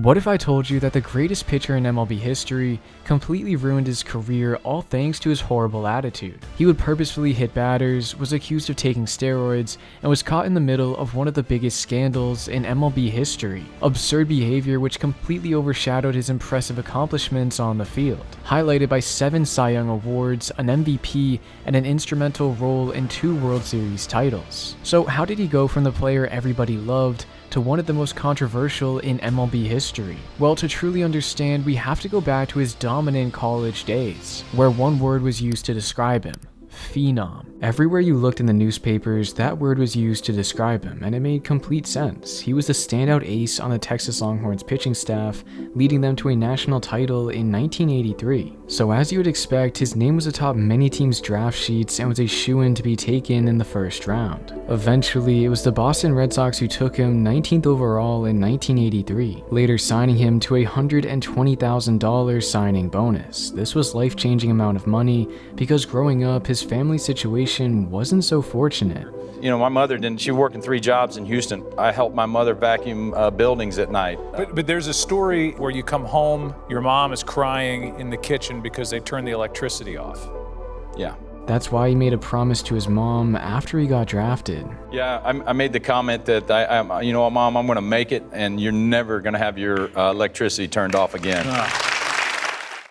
What if I told you that the greatest pitcher in MLB history completely ruined his career all thanks to his horrible attitude? He would purposefully hit batters, was accused of taking steroids, and was caught in the middle of one of the biggest scandals in MLB history. Absurd behavior which completely overshadowed his impressive accomplishments on the field, highlighted by 7 Cy Young awards, an MVP, and an instrumental role in 2 World Series titles. So how did he go from the player everybody loved to one of the most controversial in MLB history? Well, to truly understand, we have to go back to his dominant college days, where one word was used to describe him: phenom. Everywhere you looked in the newspapers, that word was used to describe him, and it made complete sense. He was the standout ace on the Texas Longhorns pitching staff, leading them to a national title in 1983. So as you would expect, his name was atop many teams' draft sheets and was a shoo-in to be taken in the first round. Eventually, it was the Boston Red Sox who took him 19th overall in 1983, later signing him to a $120,000 signing bonus. This was a life-changing amount of money because growing up, his family situation wasn't so fortunate. You know, my mother she worked in 3 jobs in Houston. I helped my mother vacuum buildings at night. But there's a story where you come home, your mom is crying in the kitchen because they turned the electricity off. Yeah. That's why he made a promise to his mom after he got drafted. Yeah, I made the comment that, you know what, Mom, I'm going to make it, and you're never going to have your electricity turned off again.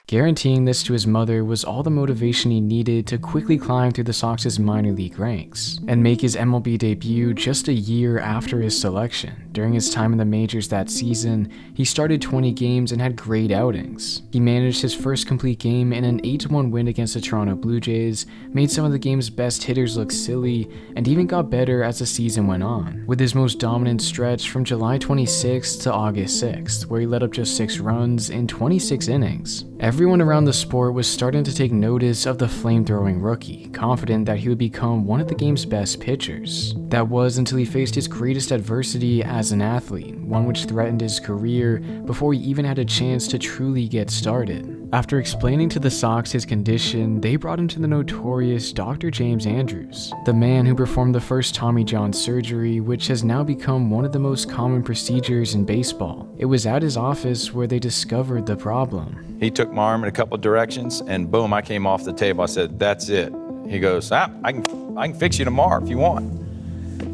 Guaranteeing this to his mother was all the motivation he needed to quickly climb through the Sox's minor league ranks and make his MLB debut just a year after his selection. During his time in the majors that season, he started 20 games and had great outings. He managed his first complete game in an 8-1 win against the Toronto Blue Jays, made some of the game's best hitters look silly, and even got better as the season went on, with his most dominant stretch from July 26th to August 6th, where he let up just 6 runs in 26 innings. Everyone around the sport was starting to take notice of the flame-throwing rookie, confident that he would become one of the game's best pitchers. That was until he faced his greatest adversity as an athlete, one which threatened his career before he even had a chance to truly get started. After explaining to the Sox his condition, they brought him to the notorious Dr. James Andrews, the man who performed the first Tommy John surgery, which has now become one of the most common procedures in baseball. It was at his office where they discovered the problem. He took my arm in a couple of directions, and boom, I came off the table. I said, "That's it." He goes, I can fix you tomorrow if you want.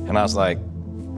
And I was like,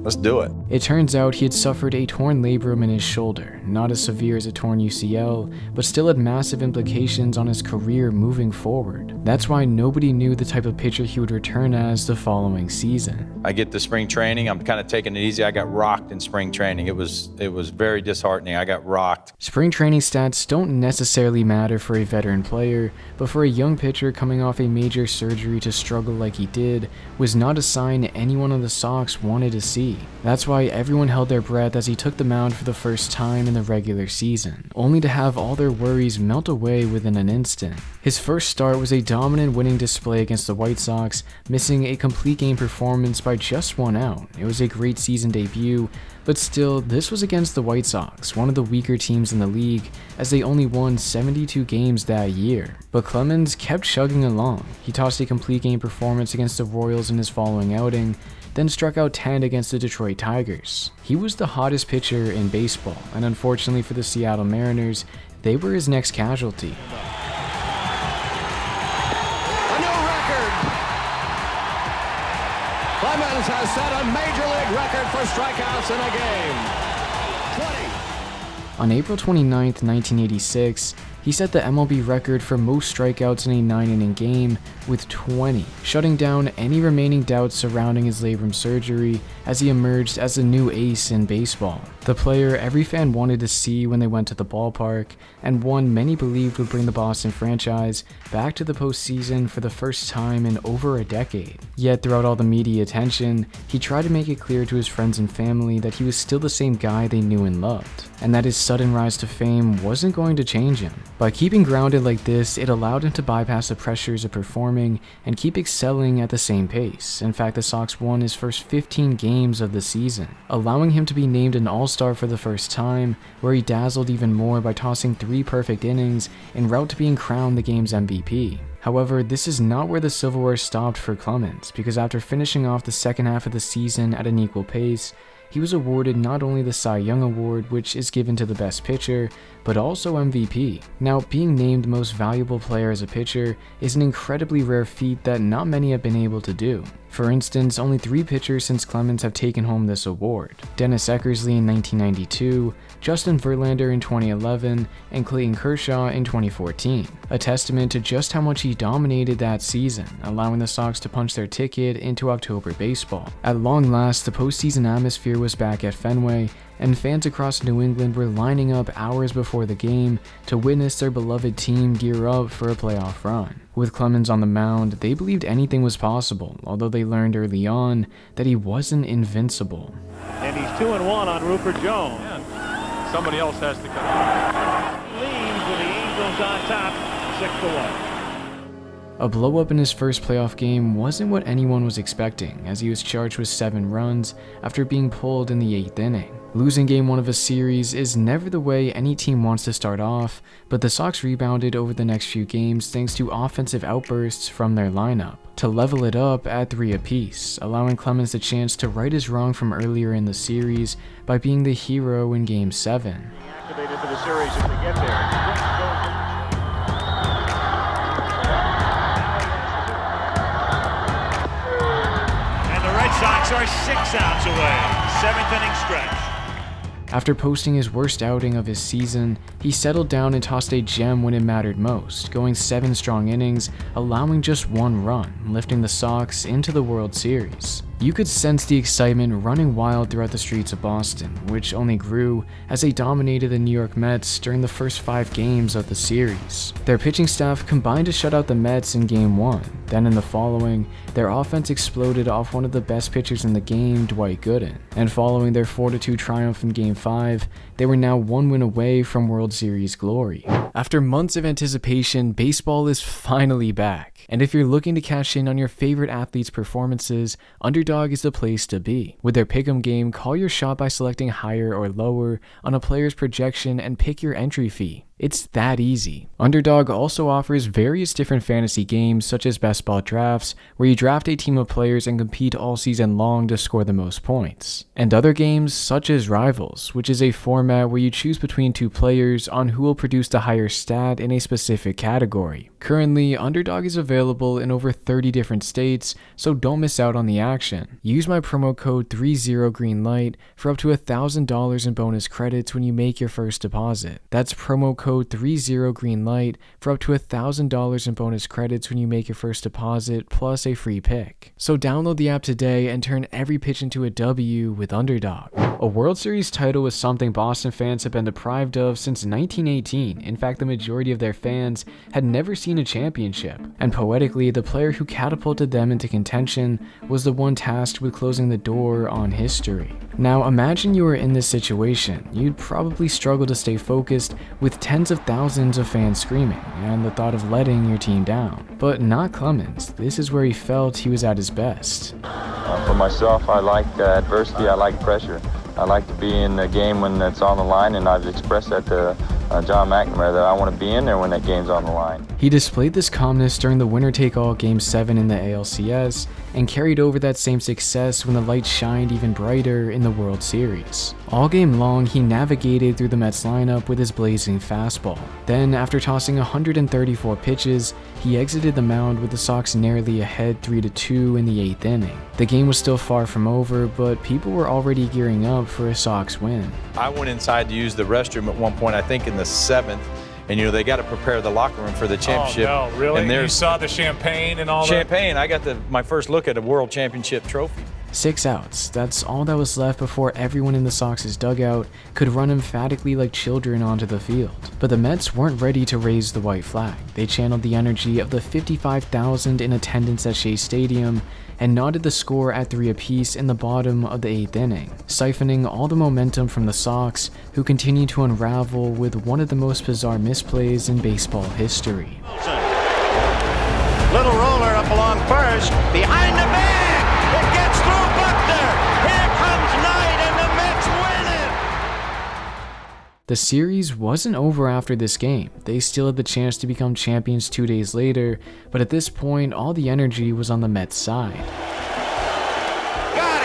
let's do it. It turns out he had suffered a torn labrum in his shoulder, not as severe as a torn UCL, but still had massive implications on his career moving forward. That's why nobody knew the type of pitcher he would return as the following season. I get to spring training, I'm kind of taking it easy. I got rocked in spring training. It was very disheartening. I got rocked. Spring training stats don't necessarily matter for a veteran player, but for a young pitcher coming off a major surgery to struggle like he did was not a sign anyone on the Sox wanted to see. That's why everyone held their breath as he took the mound for the first time in the regular season, only to have all their worries melt away within an instant. His first start was a dominant winning display against the White Sox, missing a complete game performance by just 1 out. It was a great season debut, but still, this was against the White Sox, one of the weaker teams in the league, as they only won 72 games that year. But Clemens kept chugging along. He tossed a complete game performance against the Royals in his following outing, then struck out 10 against the Detroit Tigers. He was the hottest pitcher in baseball, and unfortunately for the Seattle Mariners, they were his next casualty. A new record! Clemens has set a major league record for strikeouts in a game. 20. On April 29th, 1986, he set the MLB record for most strikeouts in a 9-inning game with 20, shutting down any remaining doubts surrounding his labrum surgery as he emerged as the new ace in baseball. The player every fan wanted to see when they went to the ballpark, and one many believed would bring the Boston franchise back to the postseason for the first time in over a decade. Yet throughout all the media attention, he tried to make it clear to his friends and family that he was still the same guy they knew and loved, and that his sudden rise to fame wasn't going to change him. By keeping grounded like this, it allowed him to bypass the pressures of performing and keep excelling at the same pace. In fact, the Sox won his first 15 games of the season, allowing him to be named an All-Star for the first time, where he dazzled even more by tossing 3 perfect innings en route to being crowned the game's MVP. However, this is not where the silverware stopped for Clemens, because after finishing off the second half of the season at an equal pace, he was awarded not only the Cy Young Award, which is given to the best pitcher, but also MVP. Now, being named most valuable player as a pitcher is an incredibly rare feat that not many have been able to do. For instance, only 3 pitchers since Clemens have taken home this award: Dennis Eckersley in 1992, Justin Verlander in 2011, and Clayton Kershaw in 2014. A testament to just how much he dominated that season, allowing the Sox to punch their ticket into October baseball. At long last, the postseason atmosphere was back at Fenway, and fans across New England were lining up hours before the game to witness their beloved team gear up for a playoff run. With Clemens on the mound, they believed anything was possible, although they learned early on that he wasn't invincible. And he's 2-1 on Rupert Jones. Yeah. Somebody else has to come. Leaves with the Angels on top, 6-1. A blow-up in his first playoff game wasn't what anyone was expecting, as he was charged with 7 runs after being pulled in the 8th inning. Losing game 1 of a series is never the way any team wants to start off, but the Sox rebounded over the next few games thanks to offensive outbursts from their lineup to level it up at 3 apiece, allowing Clemens the chance to right his wrong from earlier in the series by being the hero in Game 7. Activated for the series if they get there. Sox are 6 outs away, 7th inning stretch. After posting his worst outing of his season, he settled down and tossed a gem when it mattered most, going 7 strong innings, allowing just 1 run, lifting the Sox into the World Series. You could sense the excitement running wild throughout the streets of Boston, which only grew as they dominated the New York Mets during the first 5 games of the series. Their pitching staff combined to shut out the Mets in Game 1. Then in the following, their offense exploded off one of the best pitchers in the game, Dwight Gooden. And following their 4-2 triumph in Game 5, they were now 1 win away from World Series glory. After months of anticipation, baseball is finally back. And if you're looking to cash in on your favorite athletes' performances, Underdog is the place to be. With their pick'em game, call your shot by selecting higher or lower on a player's projection and pick your entry fee. It's that easy. Underdog also offers various different fantasy games such as best ball drafts, where you draft a team of players and compete all season long to score the most points. And other games such as Rivals, which is a format where you choose between 2 players on who will produce the higher stat in a specific category. Currently, Underdog is available in over 30 different states, so don't miss out on the action. Use my promo code 30GreenLight for up to $1,000 in bonus credits when you make your first deposit. That's promo code 30GreenLight for up to $1,000 in bonus credits when you make your first deposit, plus a free pick. So download the app today and turn every pitch into a W with Underdog. A World Series title is something Boston fans have been deprived of since 1918. In fact, the majority of their fans had never seen a championship. And poetically, the player who catapulted them into contention was the one tasked with closing the door on history. Now, imagine you were in this situation. You'd probably struggle to stay focused with tens of thousands of fans screaming and the thought of letting your team down. But not Clemens. This is where he felt he was at his best. For myself, I like adversity, I like pressure. I like to be in the game when it's on the line, and I've expressed that to John McNamara that I want to be in there when that game's on the line. He displayed this calmness during the winner-take-all Game 7 in the ALCS and carried over that same success when the lights shined even brighter in the World Series. All game long, he navigated through the Mets lineup with his blazing fastball. Then, after tossing 134 pitches, he exited the mound with the Sox narrowly ahead 3-2 in the 8th inning. The game was still far from over, but people were already gearing up for a Sox win. I went inside to use the restroom at one point, I think in the 7th, and they got to prepare the locker room for the championship. Oh, no, really? And you saw the champagne and all that? Champagne, I got my first look at a World Championship trophy. 6 outs, that's all that was left before everyone in the Sox's dugout could run emphatically like children onto the field. But the Mets weren't ready to raise the white flag. They channeled the energy of the 55,000 in attendance at Shea Stadium and knotted the score at 3 apiece in the bottom of the 8th inning, siphoning all the momentum from the Sox, who continued to unravel with one of the most bizarre misplays in baseball history. Little roller up along first, behind the bag. It gets through Buckner. Here comes Knight, and the Mets win it. The series wasn't over after this game. They still had the chance to become champions 2 days later, but at this point, all the energy was on the Mets' side. Got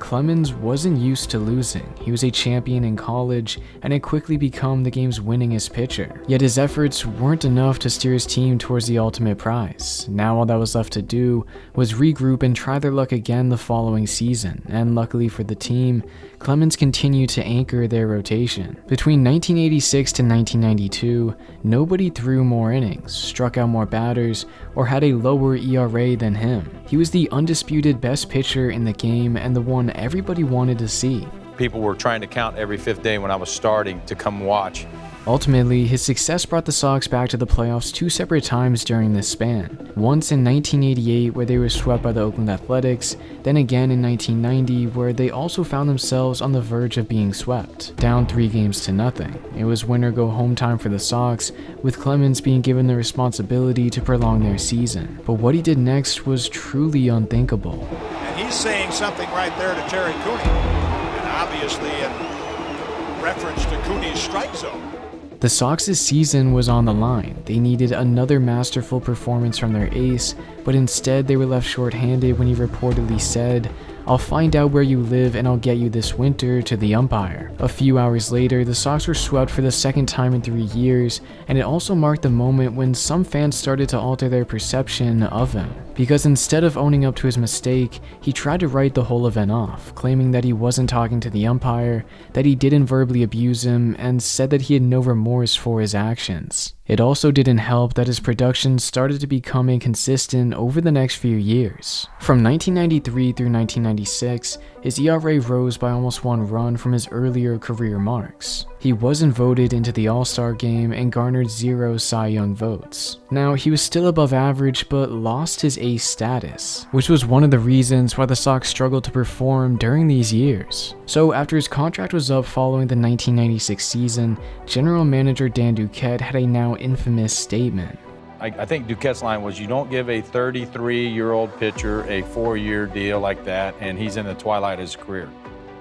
Clemens wasn't used to losing. He was a champion in college and had quickly become the game's winningest pitcher. Yet his efforts weren't enough to steer his team towards the ultimate prize. Now all that was left to do was regroup and try their luck again the following season, and luckily for the team, Clemens continued to anchor their rotation. Between 1986 to 1992, nobody threw more innings, struck out more batters, or had a lower ERA than him. He was the undisputed best pitcher in the game and the one everybody wanted to see. People were trying to count every fifth day when I was starting to come watch. Ultimately, his success brought the Sox back to the playoffs 2 separate times during this span. Once in 1988, where they were swept by the Oakland Athletics, then again in 1990, where they also found themselves on the verge of being swept, down 3-0. It was win-or-go-home time for the Sox, with Clemens being given the responsibility to prolong their season. But what he did next was truly unthinkable. And he's saying something right there to Terry Cooney, and obviously in reference to Cooney's strike zone. The Sox's season was on the line. They needed another masterful performance from their ace, but instead they were left short-handed when he reportedly said, "I'll find out where you live and I'll get you this winter," to the umpire. A few hours later, the Sox were swept for the second time in 3 years, and it also marked the moment when some fans started to alter their perception of him. Because instead of owning up to his mistake, he tried to write the whole event off, claiming that he wasn't talking to the umpire, that he didn't verbally abuse him, and said that he had no remorse for his actions. It also didn't help that his production started to become inconsistent over the next few years. From 1993 through 1996, his ERA rose by almost 1 run from his earlier career marks. He wasn't voted into the All-Star game and garnered 0 Cy Young votes. Now, he was still above average but lost his ace status, which was one of the reasons why the Sox struggled to perform during these years. So after his contract was up following the 1996 season, general manager Dan Duquette had a now infamous statement. I think Duquette's line was, you don't give a 33-year-old pitcher a 4-year deal like that, and he's in the twilight of his career.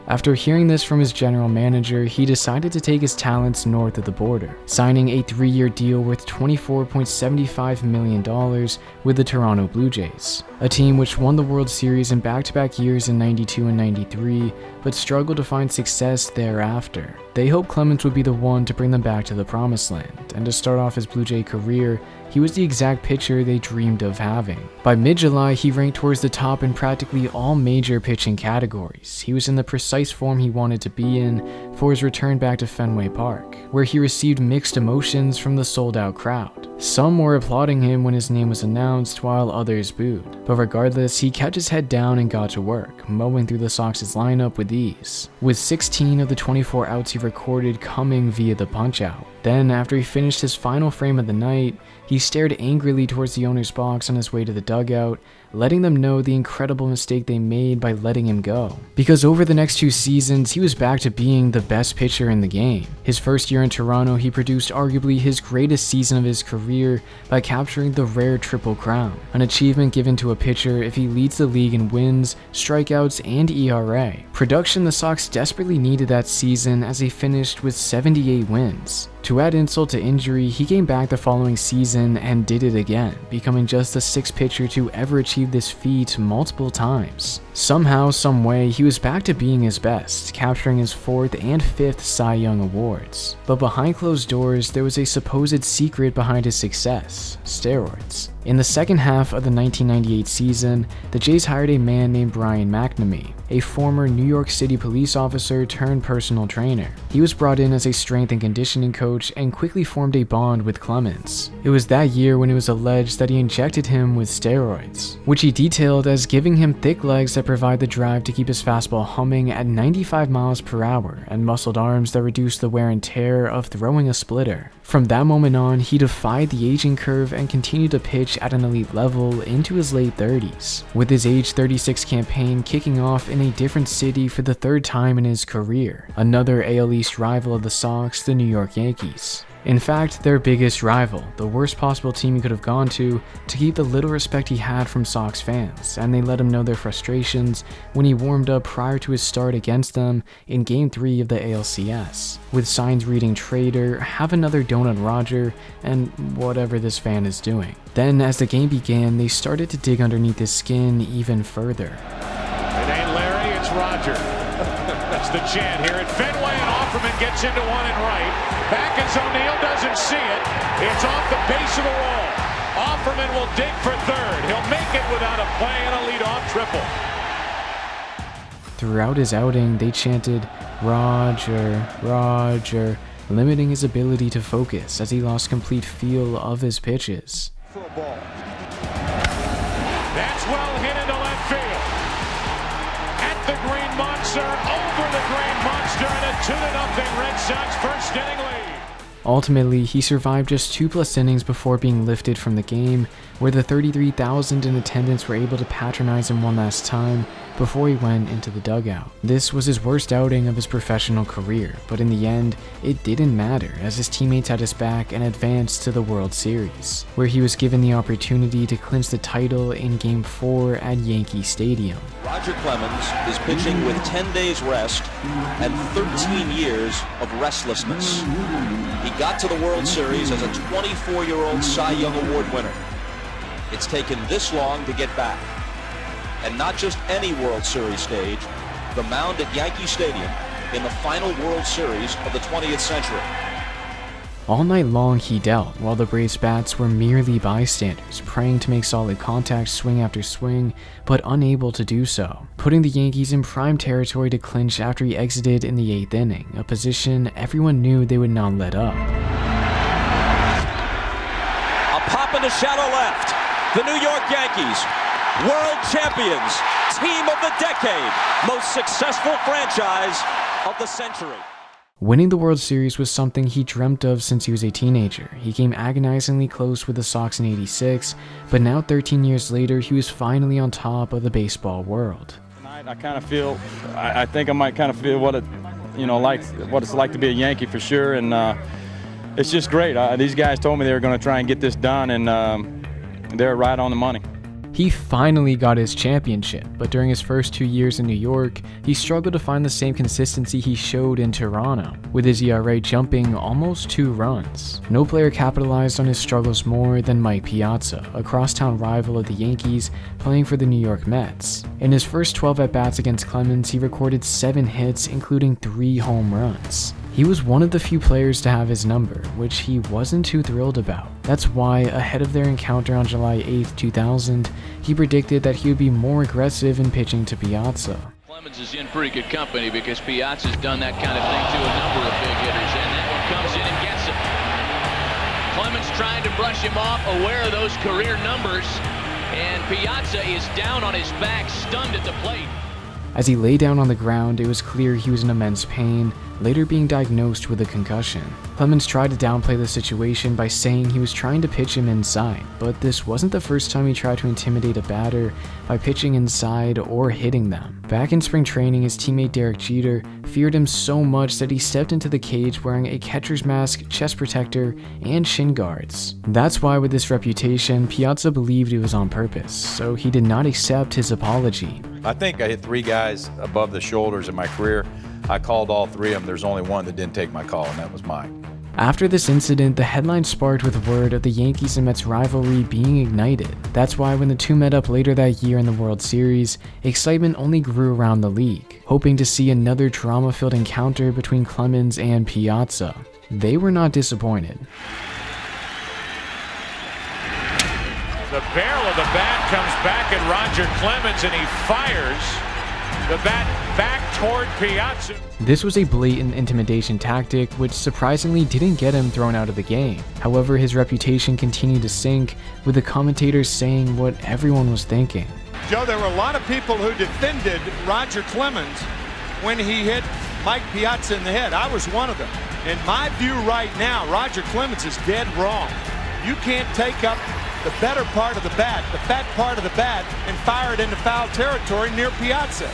After hearing this from his general manager, he decided to take his talents north of the border, signing a 3-year deal worth $24.75 million with the Toronto Blue Jays, a team which won the World Series in back-to-back years in '92 and '93, but struggled to find success thereafter. They hoped Clemens would be the one to bring them back to the promised land, and to start off his Blue Jay career, he was the exact pitcher they dreamed of having. By mid-July, he ranked towards the top in practically all major pitching categories. He was in the precise form he wanted to be in for his return back to Fenway Park, where he received mixed emotions from the sold-out crowd. Some were applauding him when his name was announced, while others booed. But regardless, he kept his head down and got to work, mowing through the Sox's lineup with ease, with 16 of the 24 outs he recorded coming via the punch-out. Then, after he finished his final frame of the night, he stared angrily towards the owner's box on his way to the dugout, letting them know the incredible mistake they made by letting him go. Because over the next 2 seasons, he was back to being the best pitcher in the game. His first year in Toronto, he produced arguably his greatest season of his career by capturing the rare Triple Crown, an achievement given to a pitcher if he leads the league in wins, strikeouts, and ERA. Production the Sox desperately needed that season as they finished with 78 wins. To add insult to injury, he came back the following season and did it again, becoming just the 6th pitcher to ever achieve this feat multiple times. Somehow, someway, he was back to being his best, capturing his 4th and 5th Cy Young awards. But behind closed doors, there was a supposed secret behind his success: steroids. In the second half of the 1998 season, the Jays hired a man named Brian McNamee, a former New York City police officer turned personal trainer. He was brought in as a strength and conditioning coach and quickly formed a bond with Clemens. It was that year when it was alleged that he injected him with steroids, which he detailed as giving him thick legs that provide the drive to keep his fastball humming at 95 miles per hour and muscled arms that reduce the wear and tear of throwing a splitter. From that moment on, he defied the aging curve and continued to pitch at an elite level into his late 30s, with his age 36 campaign kicking off in a different city for the 3rd time in his career, another AL East rival of the Sox, the New York Yankees. In fact, their biggest rival, the worst possible team he could have gone to keep the little respect he had from Sox fans, and they let him know their frustrations when he warmed up prior to his start against them in Game 3 of the ALCS, with signs reading "Traitor," "Have another donut, Roger," and whatever this fan is doing. Then, as the game began, they started to dig underneath his skin even further. It ain't Larry, it's That's Roger. That's the chant here at Fenway, and Offerman gets into one and right. Back as O'Neill doesn't see it. It's off the base of the wall. Offerman will dig for third. He'll make it without a play and a leadoff triple. Throughout his outing, they chanted, "Roger, Roger," limiting his ability to focus as he lost complete feel of his pitches. For a ball. That's well hit into left field. At the Green Monster, over the Green Monster, and a 2-0 Red Sox first inning lead. Ultimately, he survived just 2+ innings before being lifted from the game, where the 33,000 in attendance were able to patronize him one last time before he went into the dugout. This was his worst outing of his professional career, but in the end, it didn't matter as his teammates had his back and advanced to the World Series, where he was given the opportunity to clinch the title in Game 4 at Yankee Stadium. Roger Clemens is pitching with 10 days rest and 13 years of restlessness. He got to the World Series as a 24-year-old Cy Young Award winner. It's taken this long to get back. And not just any World Series stage, the mound at Yankee Stadium in the final World Series of the 20th century. All night long he dealt, while the Braves' bats were merely bystanders, praying to make solid contact swing after swing, but unable to do so, putting the Yankees in prime territory to clinch after he exited in the 8th inning, a position everyone knew they would not let up. A pop in the shallow left. The New York Yankees, world champions, team of the decade, most successful franchise of the century. Winning the World Series was something he dreamt of since he was a teenager. He came agonizingly close with the Sox in '86, but now 13 years later, he was finally on top of the baseball world. Tonight, I kind of feel, I think I might kind of feel what it's like to be a Yankee for sure, and it's just great. These guys told me they were going to try and get this done, and they're right on the money. He finally got his championship, but during his first 2 years in New York, he struggled to find the same consistency he showed in Toronto, with his ERA jumping almost 2 runs. No player capitalized on his struggles more than Mike Piazza, a crosstown rival of the Yankees playing for the New York Mets. In his first 12 at-bats against Clemens, he recorded 7 hits, including 3 home runs. He was one of the few players to have his number, which he wasn't too thrilled about. That's why, ahead of their encounter on July 8, 2000, he predicted that he would be more aggressive in pitching to Piazza. Clemens is in pretty good company because Piazza's done that kind of thing to a number of big hitters, and that one comes in and gets him. Clemens trying to brush him off, aware of those career numbers, and Piazza is down on his back, stunned at the plate. As he lay down on the ground, it was clear he was in immense pain, later being diagnosed with a concussion. Clemens tried to downplay the situation by saying he was trying to pitch him inside, but this wasn't the first time he tried to intimidate a batter by pitching inside or hitting them. Back in spring training, his teammate Derek Jeter feared him so much that he stepped into the cage wearing a catcher's mask, chest protector, and shin guards. That's why with this reputation, Piazza believed it was on purpose, so he did not accept his apology. I think I hit 3 guys above the shoulders in my career. I called all 3 of them. There's only one that didn't take my call, and that was Mike. After this incident, the headline sparked with word of the Yankees and Mets rivalry being ignited. That's why when the two met up later that year in the World Series, excitement only grew around the league, hoping to see another drama-filled encounter between Clemens and Piazza. They were not disappointed. The barrel of the bat comes back at Roger Clemens, and he fires the bat back toward Piazza. This was a blatant intimidation tactic, which surprisingly didn't get him thrown out of the game. However, his reputation continued to sink, with the commentators saying what everyone was thinking. Joe, there were a lot of people who defended Roger Clemens when he hit Mike Piazza in the head. I was one of them. In my view right now, Roger Clemens is dead wrong. You can't take up the better part of the bat, the fat part of the bat, and fire it into foul territory near Piazza.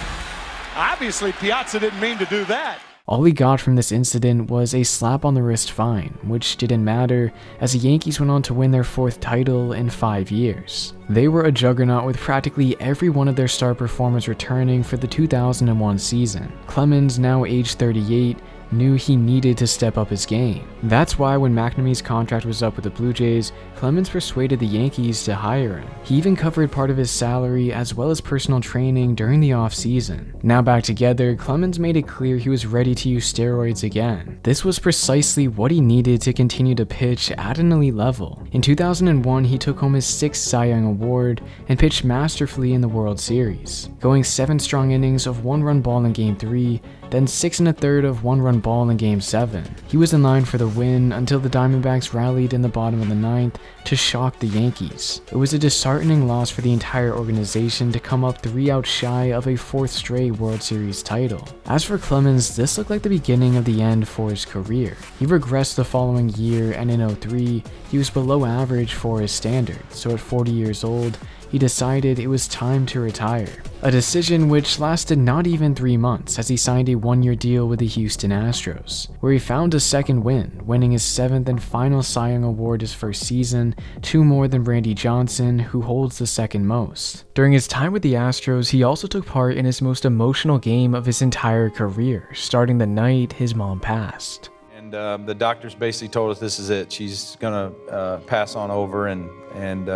Obviously, Piazza didn't mean to do that. All he got from this incident was a slap on the wrist fine, which didn't matter as the Yankees went on to win their 4th title in 5 years. They were a juggernaut with practically every one of their star performers returning for the 2001 season. Clemens, now age 38, knew he needed to step up his game. That's why when McNamee's contract was up with the Blue Jays, Clemens persuaded the Yankees to hire him. He even covered part of his salary as well as personal training during the offseason. Now back together, Clemens made it clear he was ready to use steroids again. This was precisely what he needed to continue to pitch at an elite level. In 2001, he took home his 6th Cy Young Award and pitched masterfully in the World Series, going 7 strong innings of 1-run ball in Game 3, then 6 1/3 of 1-run ball in Game 7. He was in line for the win until the Diamondbacks rallied in the bottom of the 9th to shock the Yankees. It was a disheartening loss for the entire organization to come up 3 outs shy of a 4th straight World Series title. As for Clemens, this looked like the beginning of the end for his career. He regressed the following year, and in 2003, he was below average for his standards, so at 40 years old, he decided it was time to retire. A decision which lasted not even 3 months, as he signed a 1-year deal with the Houston Astros, where he found a second win, winning his 7th and final Cy Young Award his first season, 2 more than Randy Johnson, who holds the second most. During his time with the Astros, he also took part in his most emotional game of his entire career, starting the night his mom passed. And the doctors basically told us this is it. She's gonna pass on over, and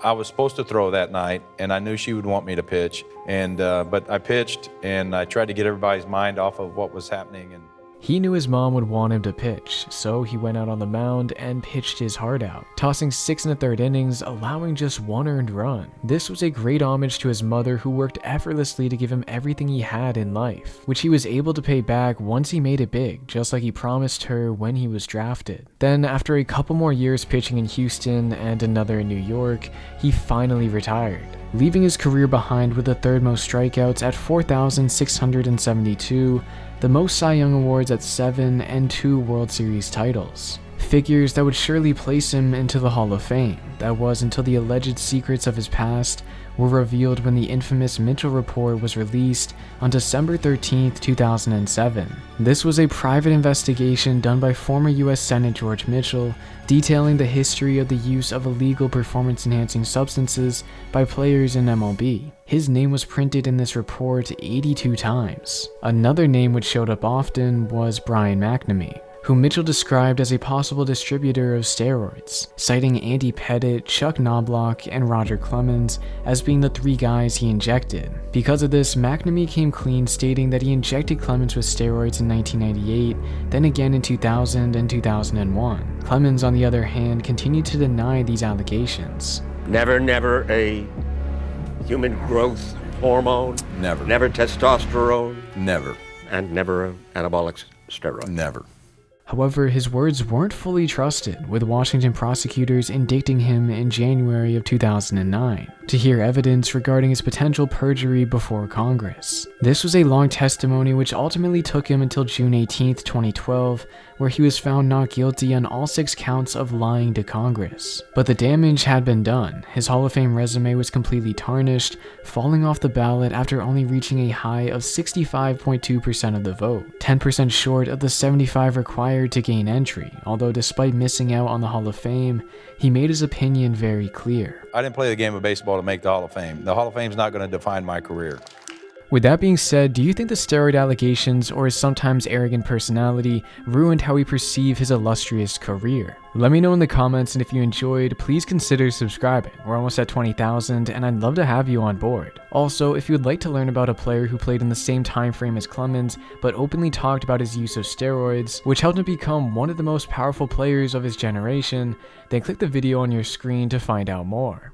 I was supposed to throw that night, and I knew she would want me to pitch. But I pitched, and I tried to get everybody's mind off of what was happening. And he knew his mom would want him to pitch, so he went out on the mound and pitched his heart out, tossing 6 1/3 innings, allowing just 1 earned run. This was a great homage to his mother, who worked effortlessly to give him everything he had in life, which he was able to pay back once he made it big, just like he promised her when he was drafted. Then, after a couple more years pitching in Houston and another in New York, he finally retired, leaving his career behind with the 3rd most strikeouts at 4,672, the most Cy Young Awards at 7, and 2 World Series titles. Figures that would surely place him into the Hall of Fame. That was until the alleged secrets of his past were revealed when the infamous Mitchell Report was released on December 13, 2007. This was a private investigation done by former U.S. Senate George Mitchell, detailing the history of the use of illegal performance-enhancing substances by players in MLB. His name was printed in this report 82 times. Another name which showed up often was Brian McNamee, who Mitchell described as a possible distributor of steroids, citing Andy Pettitte, Chuck Knobloch, and Roger Clemens as being the 3 guys he injected. Because of this, McNamee came clean, stating that he injected Clemens with steroids in 1998, then again in 2000 and 2001. Clemens, on the other hand, continued to deny these allegations. Never a human growth hormone? never. Never testosterone? Never. And never an anabolic steroid? Never. However, his words weren't fully trusted, with Washington prosecutors indicting him in January of 2009 to hear evidence regarding his potential perjury before Congress. This was a long testimony which ultimately took him until June 18, 2012, where he was found not guilty on all 6 counts of lying to Congress. But the damage had been done. His Hall of Fame resume was completely tarnished, falling off the ballot after only reaching a high of 65.2% of the vote, 10% short of the 75 required to gain entry. Although despite missing out on the Hall of Fame, he made his opinion very clear. I didn't play the game of baseball to make the Hall of Fame. The Hall of Fame is not going to define my career. With that being said, do you think the steroid allegations or his sometimes arrogant personality ruined how we perceive his illustrious career? Let me know in the comments, and if you enjoyed, please consider subscribing. We're almost at 20,000 and I'd love to have you on board. Also, if you would like to learn about a player who played in the same time frame as Clemens but openly talked about his use of steroids, which helped him become one of the most powerful players of his generation, then click the video on your screen to find out more.